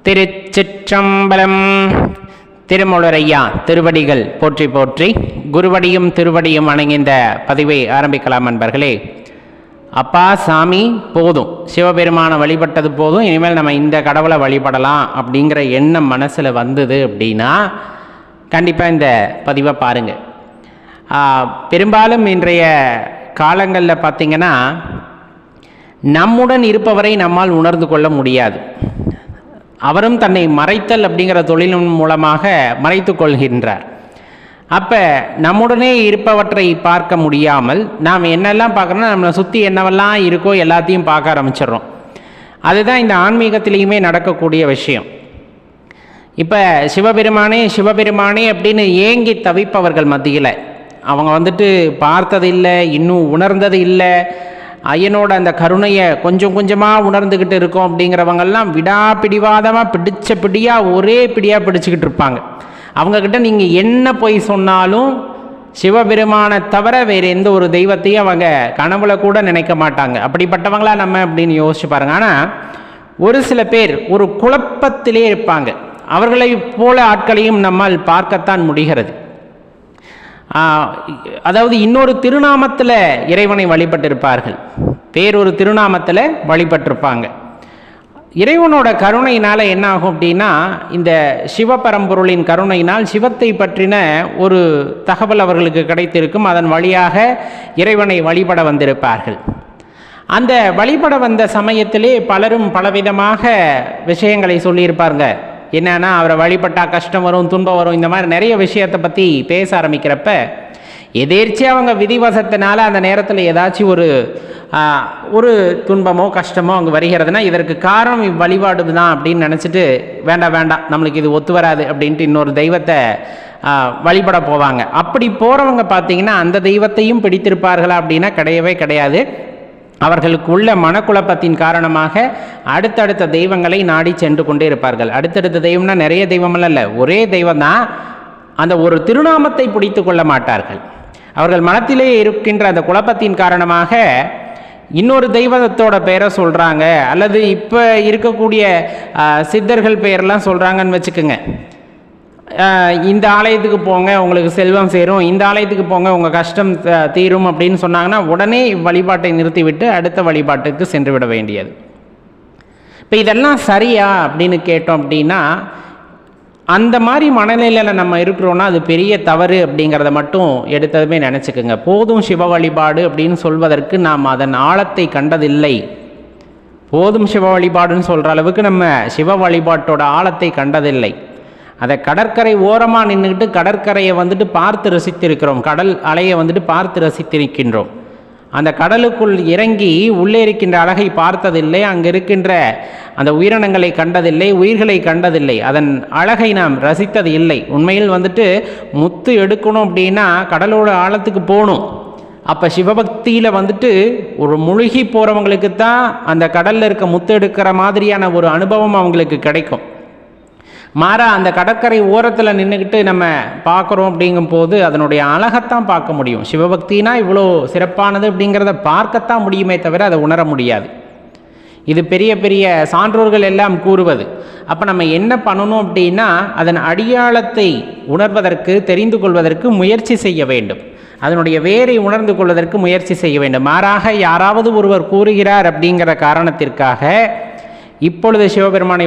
திருச்சிற்றம்பலம். திருமூலரையா திருவடிகள் போற்றி போற்றி, குருவடியும் திருவடியும் வணங்கிந்த பதிவை ஆரம்பிக்கலாம் அன்பர்களே. அப்பா சாமி போதும், சிவபெருமானை வழிபட்டது போதும், இனிமேல் நம்ம இந்த கடவுளை வழிபடலாம் அப்படிங்கிற எண்ணம் மனசில் வந்தது அப்படின்னா கண்டிப்பாக இந்த பதிவை பாருங்கள். பெரும்பாலும் இன்றைய காலங்களில் பார்த்திங்கன்னா நம்முடன் இருப்பவரை நம்மால் உணர்ந்து கொள்ள முடியாது. அவரும் தன்னை மறைத்தல் அப்படிங்கிற தொழிலின் மூலமாக மறைத்து கொள்கின்றார். அப்போ நம்முடனே இருப்பவற்றை பார்க்க முடியாமல் நாம் என்னெல்லாம் பார்க்குறோன்னா நம்மளை சுற்றி என்னவெல்லாம் இருக்கோ எல்லாத்தையும் பார்க்க ஆரம்பிச்சிடுறோம். அதுதான் இந்த ஆன்மீகத்திலையுமே நடக்கக்கூடிய விஷயம். இப்போ சிவபெருமானே சிவபெருமானே அப்படின்னு ஏங்கி தவிப்பவர்கள் மத்தியில் அவங்க பார்த்ததில்லை, இன்னும் உணர்ந்தது இல்லை, ஐயனோட அந்த கருணையை கொஞ்சம் கொஞ்சமாக உணர்ந்துக்கிட்டு இருக்கோம் அப்படிங்கிறவங்கெல்லாம் பிடிவாதமாக பிடிச்ச பிடியாக ஒரே பிடியாக பிடிச்சிக்கிட்டு இருப்பாங்க. அவங்கக்கிட்ட நீங்கள் என்ன போய் சொன்னாலும் சிவபெருமானை தவிர வேறு எந்த ஒரு தெய்வத்தையும் அவங்க கனவுல கூட நினைக்க மாட்டாங்க. அப்படிப்பட்டவங்களா நம்ம அப்படின்னு யோசிச்சு பாருங்க. ஆனால் ஒரு சில பேர் ஒரு குழப்பத்திலே இருப்பாங்க. அவர்களை போல ஆட்களையும் நம்மால் பார்க்கத்தான் முடிகிறது. அதாவது இன்னொரு திருநாமத்தில் இறைவனை வழிபட்டிருப்பார்கள், வேறொரு திருநாமத்தில் வழிபட்டிருப்பாங்க. இறைவனோட கருணையினால் என்ன ஆகும் அப்படின்னா, இந்த சிவபரம்பொருளின் கருணையினால் சிவத்தை பற்றின ஒரு தகவல் அவர்களுக்கு கிடைத்திருக்கும். அதன் வழியாக இறைவனை வழிபட வந்திருப்பார்கள். அந்த வழிபட வந்த சமயத்திலே பலரும் பலவிதமாக விஷயங்களை சொல்லியிருப்பாங்க. என்னன்னா, அவரை வழிபட்டால் கஷ்டம் வரும், துன்பம் வரும், இந்த மாதிரி நிறைய விஷயத்தை பற்றி பேச ஆரம்பிக்கிறப்ப எதேர்ச்சியாக அவங்க விதிவசத்தினால அந்த நேரத்தில் ஏதாச்சும் ஒரு துன்பமோ கஷ்டமோ அங்கே வருகிறதுனா இதற்கு காரணம் வழிபாடு தான் அப்படின்னு நினச்சிட்டு வேண்டாம் நம்மளுக்கு இது ஒத்து வராது அப்படின்ட்டு இன்னொரு தெய்வத்தை வழிபட போவாங்க. அப்படி போகிறவங்க பார்த்தீங்கன்னா அந்த தெய்வத்தையும் பிடித்திருப்பார்களா அப்படின்னா கிடையவே கிடையாது. அவர்களுக்கு உள்ள மனக்குழப்பத்தின் காரணமாக அடுத்தடுத்த தெய்வங்களை நாடி சென்று கொண்டே இருப்பார்கள். அடுத்தடுத்த தெய்வம்னா நிறைய தெய்வமெல்லாம் இல்லை, ஒரே தெய்வம் தான். அந்த ஒரு திருநாமத்தை பிடித்து கொள்ள மாட்டார்கள். அவர்கள் மனத்திலே இருக்கின்ற அந்த குழப்பத்தின் காரணமாக இன்னொரு தெய்வத்தோட பெயரை சொல்கிறாங்க, அல்லது இப்போ இருக்கக்கூடிய சித்தர்கள் பெயரெல்லாம் சொல்கிறாங்கன்னு வச்சுக்கோங்க. இந்த ஆலயத்துக்கு போங்க உங்களுக்கு செல்வம் சேரும், இந்த ஆலயத்துக்கு போங்க உங்கள் கஷ்டம் தீரும் அப்படின்னு சொன்னாங்கன்னா உடனே வழிபாட்டை நிறுத்திவிட்டு அடுத்த வழிபாட்டுக்கு சென்று விட வேண்டியது. இப்போ இதெல்லாம் சரியா அப்படின்னு கேட்டோம் அப்படின்னா, அந்த மாதிரி மனநிலையில் நம்ம இருக்கிறோன்னா அது பெரிய தவறு அப்படிங்கிறத மட்டும் எடுத்ததுமே நினச்சிக்கோங்க. போதும் சிவ வழிபாடு அப்படின்னு சொல்வதற்கு நாம் அதன் ஆழத்தை கண்டதில்லை. போதும் சிவ வழிபாடுன்னு சொல்கிற அளவுக்கு நம்ம சிவ வழிபாட்டோட ஆழத்தை கண்டதில்லை. அதை கடற்கரை ஓரமாக நின்றுக்கிட்டு கடற்கரையை பார்த்து ரசித்திருக்கிறோம், கடல் அலையை பார்த்து ரசித்திருக்கின்றோம். அந்த கடலுக்குள் இறங்கி உள்ளே இருக்கின்ற அழகை பார்த்ததில்லை, அங்கே இருக்கின்ற அந்த உயிரினங்களை கண்டதில்லை, உயிர்களை கண்டதில்லை, அதன் அழகை நாம் ரசித்தது இல்லை. உண்மையில் முத்து எடுக்கணும் அப்படின்னா கடலோட ஆழத்துக்கு போகணும். அப்போ சிவபக்தியில் ஒரு முழுகி போகிறவங்களுக்கு தான் அந்த கடலில் இருக்க முத்து எடுக்கிற மாதிரியான ஒரு அனுபவம் அவங்களுக்கு கிடைக்கும். மாறா அந்த கடற்கரை ஓரத்தில் நின்றுக்கிட்டு நம்ம பார்க்குறோம் அப்படிங்கும் போது அதனுடைய அழகைத்தான் பார்க்க முடியும். சிவபக்தினா இவ்வளோ சிறப்பானது அப்படிங்கிறத பார்க்கத்தான் முடியுமே தவிர அதை உணர முடியாது. இது பெரிய பெரிய சான்றோர்கள் எல்லாம் கூறுவது. அப்போ நம்ம என்ன பண்ணணும் அப்படின்னா, அதன் அடியாளத்தை உணர்வதற்கு தெரிந்து கொள்வதற்கு முயற்சி செய்ய வேண்டும். அதனுடைய வேரை உணர்ந்து கொள்வதற்கு முயற்சி செய்ய வேண்டும். மாறாக யாராவது ஒருவர் கூறுகிறார் அப்படிங்கிற காரணத்திற்காக இப்பொழுது சிவபெருமானை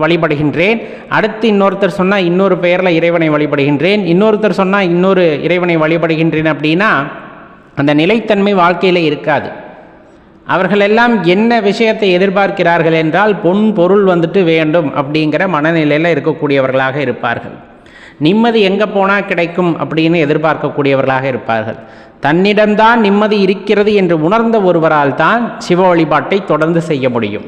வழிபடுகின்றேன், அடுத்து இன்னொருத்தர் சொன்னால் இன்னொரு பெயரில் இறைவனை வழிபடுகின்றேன், இன்னொருத்தர் சொன்னால் இன்னொரு இறைவனை வழிபடுகின்றேன் அப்படின்னா அந்த நிலைத்தன்மை வாழ்க்கையில் இருக்காது. அவர்களெல்லாம் என்ன விஷயத்தை எதிர்பார்க்கிறார்கள் என்றால் பொன் பொருள் வேண்டும் அப்படிங்கிற மனநிலையில் இருக்கக்கூடியவர்களாக இருப்பார்கள். நிம்மதி எங்கே போனால் கிடைக்கும் அப்படின்னு எதிர்பார்க்கக்கூடியவர்களாக இருப்பார்கள். தன்னிடம்தான் நிம்மதி இருக்கிறது என்று உணர்ந்த ஒருவரால் தான் சிவ வழிபாட்டை தொடர்ந்து செய்ய முடியும்.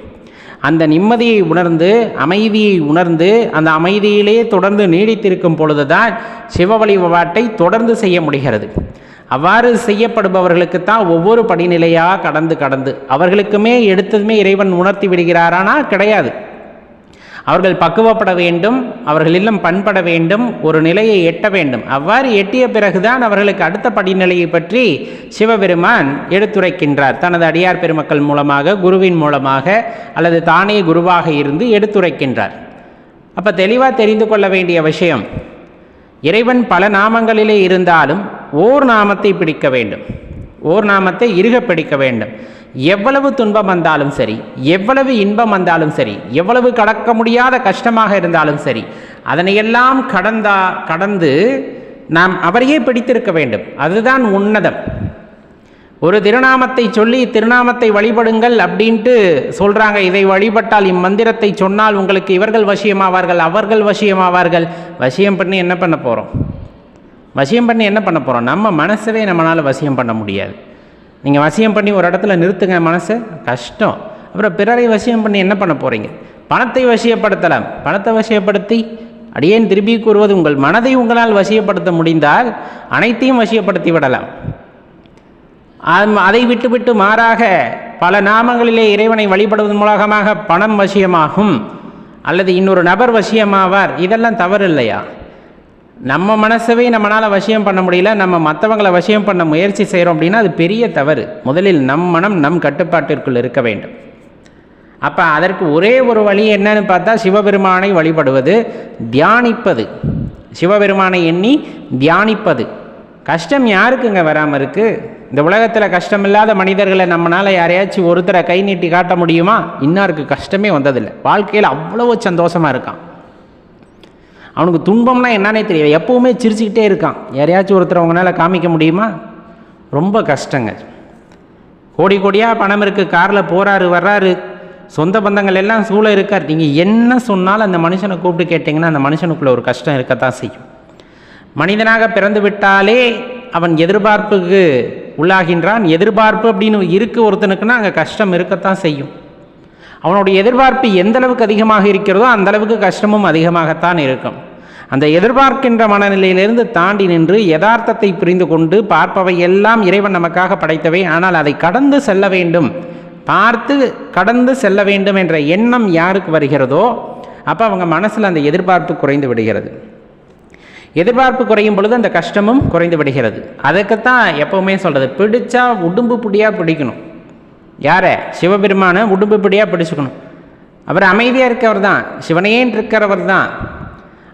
அந்த நிம்மதியை உணர்ந்து அமைதியை உணர்ந்து அந்த அமைதியிலே தொடர்ந்து நீடித்திருக்கும் பொழுதுதான் சிவ வழிபாட்டை தொடர்ந்து செய்ய முடிகிறது. அவ்வாறு செய்யப்படுபவர்களுக்கு தான் ஒவ்வொரு படிநிலையாக கடந்து அவர்களுக்குமே எடுத்ததுமே இறைவன் உணர்த்தி விடுகிறாரானா கிடையாது. அவர்கள் பக்குவப்பட வேண்டும், அவர்கள் இல்லம் பண்பட வேண்டும், ஒரு நிலையை எட்ட வேண்டும். அவ்வாறு எட்டிய பிறகுதான் அவர்களுக்கு அடுத்த படிநிலையை பற்றி சிவபெருமான் எடுத்துரைக்கின்றார். தனது அடியார் பெருமக்கள் மூலமாக, குருவின் மூலமாக அல்லது தானே குருவாக இருந்து எடுத்துரைக்கின்றார். அப்போ தெளிவாக தெரிந்து கொள்ள வேண்டிய விஷயம், இறைவன் பல நாமங்களிலே இருந்தாலும் ஓர் நாமத்தை பிடிக்க வேண்டும், ஓர் நாமத்தை இறுக பிடிக்க வேண்டும். எவ்வளவு துன்பம் வந்தாலும் சரி, எவ்வளவு இன்பம் வந்தாலும் சரி, எவ்வளவு கடக்க முடியாத கஷ்டமாக இருந்தாலும் சரி, அதனையெல்லாம் கடந்து நாம் அவரையே பிடித்திருக்க வேண்டும். அதுதான் உன்னதம். ஒரு திருநாமத்தை சொல்லி திருநாமத்தை வழிபடுங்கள் அப்படின்ட்டு சொல்கிறாங்க. இதை வழிபட்டால், இம்மந்திரத்தை சொன்னால் உங்களுக்கு இவர்கள் வசியமாவார்கள், அவர்கள் வசியமாவார்கள். வசியம் பண்ணி என்ன பண்ண போகிறோம்? வசியம் பண்ணி என்ன பண்ண போகிறோம்? நம்ம மனசவே நம்மளால் வசியம் பண்ண முடியாது. நீங்கள் வசியம் பண்ணி ஒரு இடத்துல நிறுத்துங்க மனசை, கஷ்டம். அப்புறம் பிறரை வசியம் பண்ணி என்ன பண்ண போகிறீங்க? பணத்தை வசியப்படுத்தலாம். பணத்தை வசியப்படுத்தி அடியேன் திருப்பி கூறுவது, உங்கள் மனதை உங்களால் வசியப்படுத்த முடிந்தால் அனைத்தையும் வசியப்படுத்தி விடலாம். அதை விட்டுவிட்டு மாறாக பல நாமங்களிலே இறைவனை வழிபடுவதன் மூலமாக பணம் வசியமாகும் அல்லது இன்னொரு நபர் வசியமாவார், இதெல்லாம் தவறு இல்லையா? நம்ம மனசவே நம்மளால் வசியம் பண்ண முடியல, நம்ம மற்றவங்களை வசியம் பண்ண முயற்சி செய்கிறோம் அப்படின்னா அது பெரிய தவறு. முதலில் நம் மனம் நம் கட்டுப்பாட்டிற்குள் இருக்க வேண்டும். அப்போ அதற்கு ஒரே ஒரு வழி என்னன்னு பார்த்தா, சிவபெருமானை வழிபடுவது, தியானிப்பது. சிவபெருமானை எண்ணி தியானிப்பது. கஷ்டம் யாருக்குங்க வராமல் இருக்குது? இந்த உலகத்தில் கஷ்டமில்லாத மனிதர்களை நம்மளால் யாரையாச்சும் ஒருத்தரை கை நீட்டி காட்ட முடியுமா? இன்னாருக்கு கஷ்டமே வந்ததில்லை, வாழ்க்கையில் அவ்வளவு சந்தோஷமாக இருக்கான். அவனுக்கு துன்பம்னா என்னன்னே தெரியாது, எப்போவுமே சிரிச்சுக்கிட்டே இருக்கான். யாரையாச்சும் ஒருத்தர் அவங்களால காமிக்க முடியுமா? ரொம்ப கஷ்டங்க. கோடி கோடியாக பணம் இருக்குது, காரில் போகிறாரு வர்றாரு, சொந்த பந்தங்கள் எல்லாம் சூழ இருக்கார். நீங்கள் என்ன சொன்னாலும் அந்த மனுஷனை கூப்பிட்டு கேட்டிங்கன்னா அந்த மனுஷனுக்குள்ளே ஒரு கஷ்டம் இருக்கத்தான் செய்யும். மனிதனாக பிறந்து விட்டாலே அவன் எதிர்பார்ப்புக்கு உள்ளாகின்றான். எதிர்பார்ப்பு அப்படின்னு இருக்கு ஒருத்தனுக்குன்னா அங்கே கஷ்டம் இருக்கத்தான் செய்யும். அவனுடைய எதிர்பார்ப்பு எந்த அளவுக்கு அதிகமாக இருக்கிறதோ அந்த அளவுக்கு கஷ்டமும் அதிகமாகத்தான் இருக்கும். அந்த எதிர்பார்க்கின்ற மனநிலையிலிருந்து தாண்டி நின்று யதார்த்தத்தை புரிந்து கொண்டு, பார்ப்பவை எல்லாம் இறைவன் நமக்காக படைத்தவை, ஆனால் அதை கடந்து செல்ல வேண்டும், பார்த்து கடந்து செல்ல வேண்டும் என்ற எண்ணம் யாருக்கு வருகிறதோ அப்போ அவங்க மனசில் அந்த எதிர்பார்ப்பு குறைந்து விடுகிறது. எதிர்பார்ப்பு குறையும் பொழுது அந்த கஷ்டமும் குறைந்து விடுகிறது. அதுக்குத்தான் எப்போவுமே சொல்கிறது, பிடிச்சா உடும்பு பிடியாக பிடிக்கணும். யாரை? சிவபெருமான உடும்பு பிடியாக பிடிச்சுக்கணும். அவர் அமைதியாக இருக்கவர் தான், சிவனையேன் இருக்கிறவர் தான்.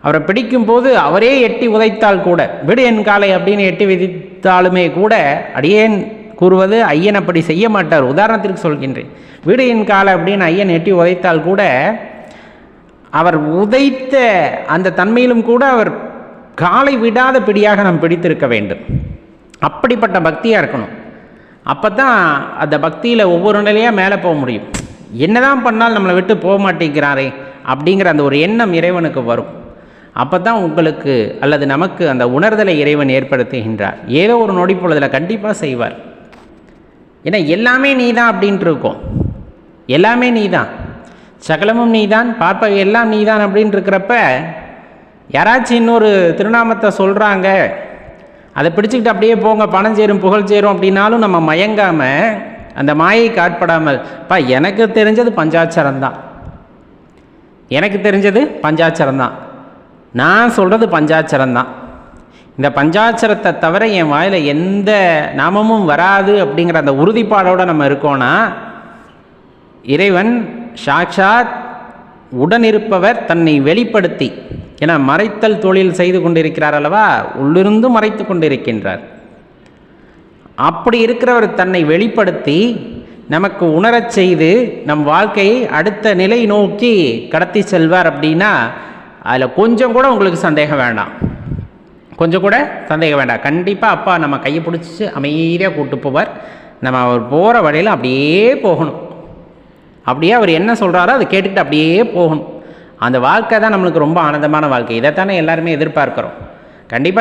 அவரை பிடிக்கும்போது அவரே எட்டி உதைத்தால் கூட, விடு என் காலை அப்படின்னு எட்டி விதித்தாலுமே கூட அடியேன் கூறுவது, ஐயன் அப்படி செய்ய மாட்டார். உதாரணத்திற்கு சொல்கின்றேன், விடு என் காலை அப்படின்னு ஐயன் எட்டி உதைத்தால் கூட அவர் உதைத்த அந்த தன்மையிலும் கூட அவர் காலை விடாத பிடியாக நாம் பிடித்திருக்க வேண்டும். அப்படிப்பட்ட பக்தியாக இருக்கணும். அப்போ தான் அந்த பக்தியில் ஒவ்வொரு நிலையாக மேலே போக முடியும். என்னதான் பண்ணாலும் நம்மளை விட்டு போக மாட்டேங்கிறாரே அப்படிங்கிற அந்த ஒரு எண்ணம் இறைவனுக்கு வரும். அப்போ தான் உங்களுக்கு அல்லது நமக்கு அந்த உணர்தலை இறைவன் ஏற்படுத்துகின்றார். ஏதோ ஒரு நொடி பொழுதில் கண்டிப்பாக செய்வார். ஏன்னா எல்லாமே நீ தான் அப்படின்ட்டு இருக்கோம். எல்லாமே நீ தான், சகலமும் நீ தான், பார்ப்பவை எல்லாம் நீ தான் அப்படின்ட்டு இருக்கிறப்ப யாராச்சும் இன்னொரு திருநாமத்தை சொல்கிறாங்க, அதை பிடிச்சிக்கிட்டு அப்படியே போங்க, பணம் சேரும் புகழ் சேரும் அப்படின்னாலும் நம்ம மயங்காமல், அந்த மாயைக்கு ஆட்படாமல், எனக்கு தெரிஞ்சது பஞ்சாட்சரம்தான், எனக்கு தெரிஞ்சது பஞ்சாட்சரம்தான், நான் சொல்கிறது பஞ்சாட்சரம்தான், இந்த பஞ்சாட்சரத்தை தவிர என் வாயில் எந்த நாமமும் வராது அப்படிங்கிற அந்த உறுதிப்பாடோடு நம்ம இருக்கோன்னா, இறைவன் சாட்சாத் உடனிருப்பவர் தன்னை வெளிப்படுத்தி, ஏன்னா மறைத்தல் தொழில் செய்து கொண்டிருக்கிறார் அல்லவா, உள்ளிருந்து மறைத்து கொண்டிருக்கின்றார். அப்படி இருக்கிறவர் தன்னை வெளிப்படுத்தி நமக்கு உணரச் செய்து நம் வாழ்க்கையை அடுத்த நிலை நோக்கி கடத்தி செல்வார். அப்படின்னா அதில் கொஞ்சம் கூட உங்களுக்கு சந்தேகம் வேண்டாம், கொஞ்சம் கூட சந்தேகம் வேண்டாம். கண்டிப்பாக அப்பா நம்ம கையை பிடிச்சி அமைதியாக கூப்பிட்டு போவார். நம்ம அவர் போகிற வழியில் அப்படியே போகணும். அப்படியே அவர் என்ன சொல்கிறாரோ அதை கேட்டுக்கிட்டு அப்படியே போகணும். அந்த வாழ்க்கை தான் நம்மளுக்கு ரொம்ப ஆனந்தமான வாழ்க்கை. இதைத்தானே எல்லாருமே எதிர்பார்க்குறோம். கண்டிப்பாக